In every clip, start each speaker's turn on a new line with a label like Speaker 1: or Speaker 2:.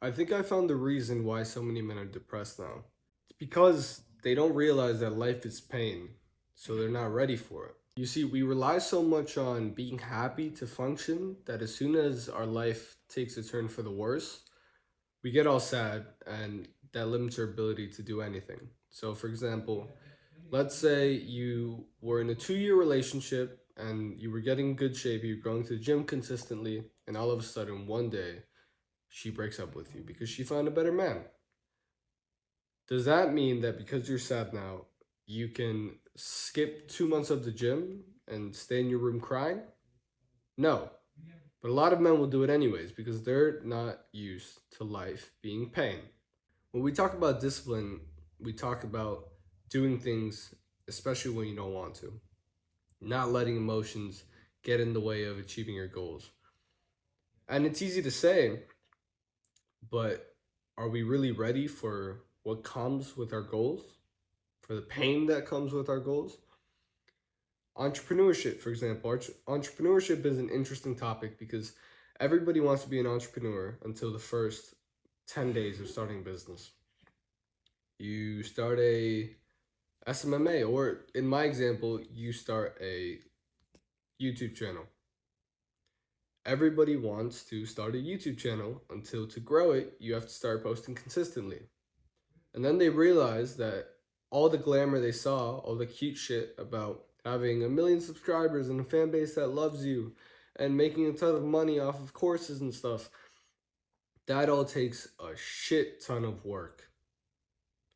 Speaker 1: I think I found the reason why so many men are depressed now. It's because they don't realize that life is pain, so they're not ready for it. You see, we rely so much on being happy to function that as soon as our life takes a turn for the worse, we get all sad and that limits our ability to do anything. So, for example, let's say you were in a 2 year relationship and you were getting in good shape, you were going to the gym consistently, and all of a sudden one day she breaks up with you because she found a better man. Does that mean that because you're sad now, you can skip 2 months of the gym and stay in your room crying? No. But a lot of men will do it anyways because they're not used to life being pain. When we talk about discipline, we talk about doing things, especially when you don't want to, not letting emotions get in the way of achieving your goals. And it's easy to say, but are we really ready for what comes with our goals? For the pain that comes with our goals? Entrepreneurship, for example. Entrepreneurship is an interesting topic because everybody wants to be an entrepreneur until the first 10 days of starting a business. You start a SMMA, or in my example, you start a YouTube channel. Everybody wants to start a YouTube channel until to grow it, you have to start posting consistently. And then they realize that all the glamour they saw, all the cute shit about having 1 million subscribers and a fan base that loves you and making a ton of money off of courses and stuff, that all takes a shit ton of work.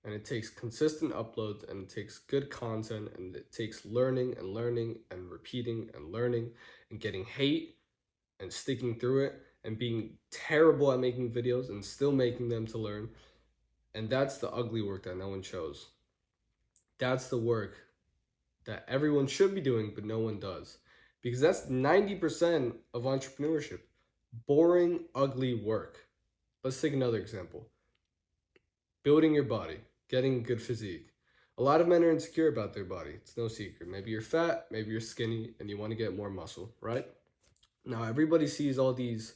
Speaker 1: And it takes consistent uploads, and it takes good content, and it takes learning and learning and repeating and learning and getting hate and sticking through it and being terrible at making videos and still making them to learn. And that's the ugly work that no one shows. That's the work that everyone should be doing, but no one does. Because that's 90% of entrepreneurship. Boring, ugly work. Let's take another example. Building your body, getting a good physique. A lot of men are insecure about their body. It's no secret. Maybe you're fat, maybe you're skinny, and you want to get more muscle, right? Now, everybody sees all these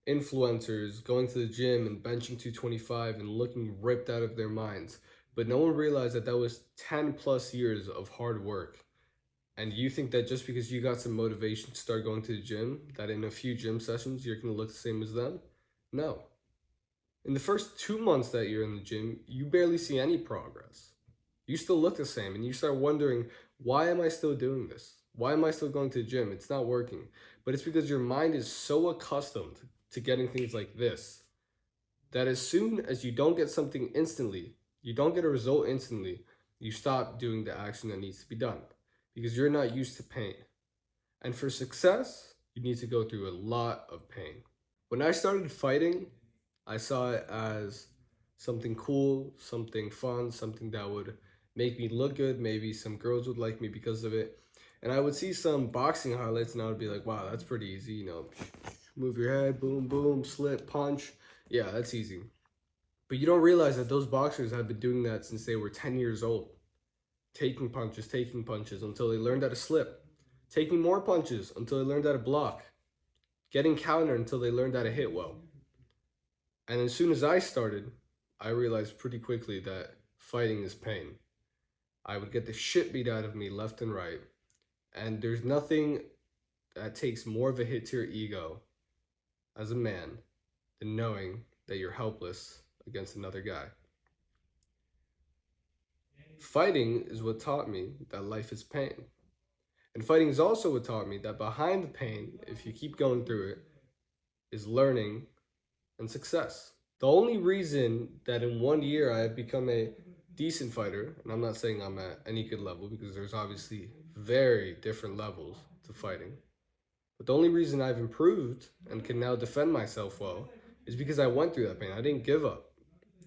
Speaker 1: influencers going to the gym and benching 225 and looking ripped out of their minds. But no one realized that that was 10 plus years of hard work. And you think that just because you got some motivation to start going to the gym, that in a few gym sessions you're going to look the same as them? No. In the first 2 months that you're in the gym, you barely see any progress. You still look the same and you start wondering, why am I still doing this? Why am I still going to the gym? It's not working. But it's because your mind is so accustomed to getting things like this that as soon as you don't get something instantly, you don't get a result instantly, you stop doing the action that needs to be done because you're not used to pain. And for success, you need to go through a lot of pain. When I started fighting, I saw it as something cool, something fun, something that would make me look good. Maybe some girls would like me because of it. And I would see some boxing highlights and I would be like, wow, that's pretty easy. You know, move your head, boom, boom, slip, punch. Yeah, that's easy. But you don't realize that those boxers have been doing that since they were 10 years old. Taking punches until they learned how to slip. Taking more punches until they learned how to block. Getting countered until they learned how to hit well. And as soon as I started, I realized pretty quickly that fighting is pain. I would get the shit beat out of me left and right. And there's nothing that takes more of a hit to your ego as a man than knowing that you're helpless against another guy. Fighting is what taught me that life is pain. And fighting is also what taught me that behind the pain, if you keep going through it, is learning and success. The only reason that in 1 year I have become a decent fighter, and I'm not saying I'm at any good level because there's obviously very different levels to fighting, but the only reason I've improved and can now defend myself well is because I went through that pain. I didn't give up.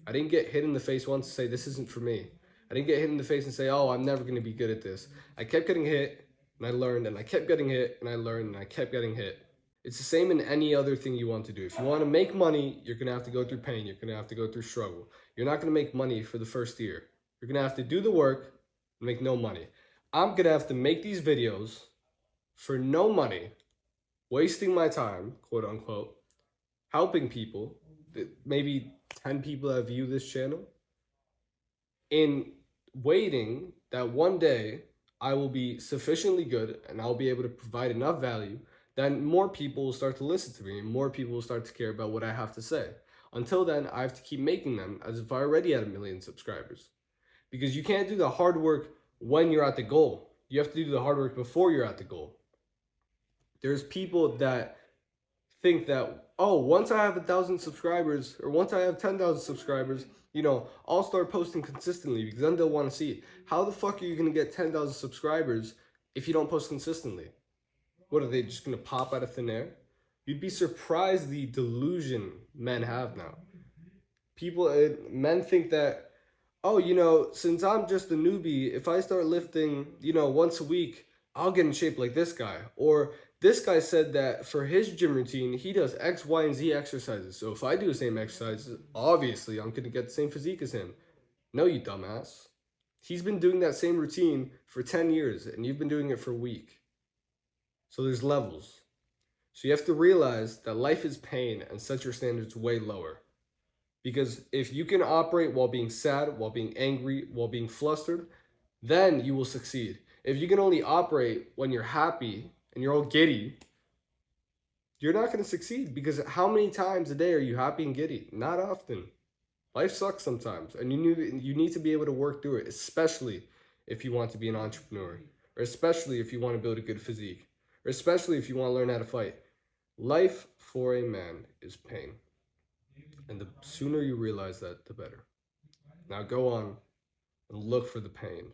Speaker 1: I didn't get hit in the face once and say, this isn't for me. I didn't get hit in the face and say, oh, I'm never going to be good at this. I kept getting hit and I learned, and I kept getting hit and I learned, and I kept getting hit. It's the same in any other thing you want to do. If you want to make money, you're going to have to go through pain. You're going to have to go through struggle. You're not going to make money for the first year. You're going to have to do the work and make no money. I'm going to have to make these videos for no money, wasting my time, quote unquote, helping people, maybe 10 people that view this channel, in waiting that one day I will be sufficiently good and I'll be able to provide enough value, then more people will start to listen to me and more people will start to care about what I have to say. Until then, I have to keep making them as if I already had 1 million subscribers. Because you can't do the hard work when you're at the goal. You have to do the hard work before you're at the goal. There's people that think that, oh, once I have 1,000 subscribers or once I have 10,000 subscribers, I'll start posting consistently because then they'll want to see it. How the fuck are you going to get 10,000 subscribers if you don't post consistently? What are they just going to pop out of thin air? You'd be surprised the delusion men have now. Men think that, oh, since I'm just a newbie, if I start lifting, once a week, I'll get in shape like this guy. Or this guy said that for his gym routine, he does X, Y, and Z exercises. So if I do the same exercises, obviously I'm going to get the same physique as him. No, you dumbass. He's been doing that same routine for 10 years, and you've been doing it for a week. So there's levels. So you have to realize that life is pain and set your standards way lower. Because if you can operate while being sad, while being angry, while being flustered, then you will succeed. If you can only operate when you're happy and you're all giddy, you're not going to succeed. Because how many times a day are you happy and giddy? Not often. Life sucks sometimes, and you need to be able to work through it, especially if you want to be an entrepreneur, or especially if you want to build a good physique, or especially if you want to learn how to fight. Life for a man is pain. And the sooner you realize that, the better. Now go on and look for the pain.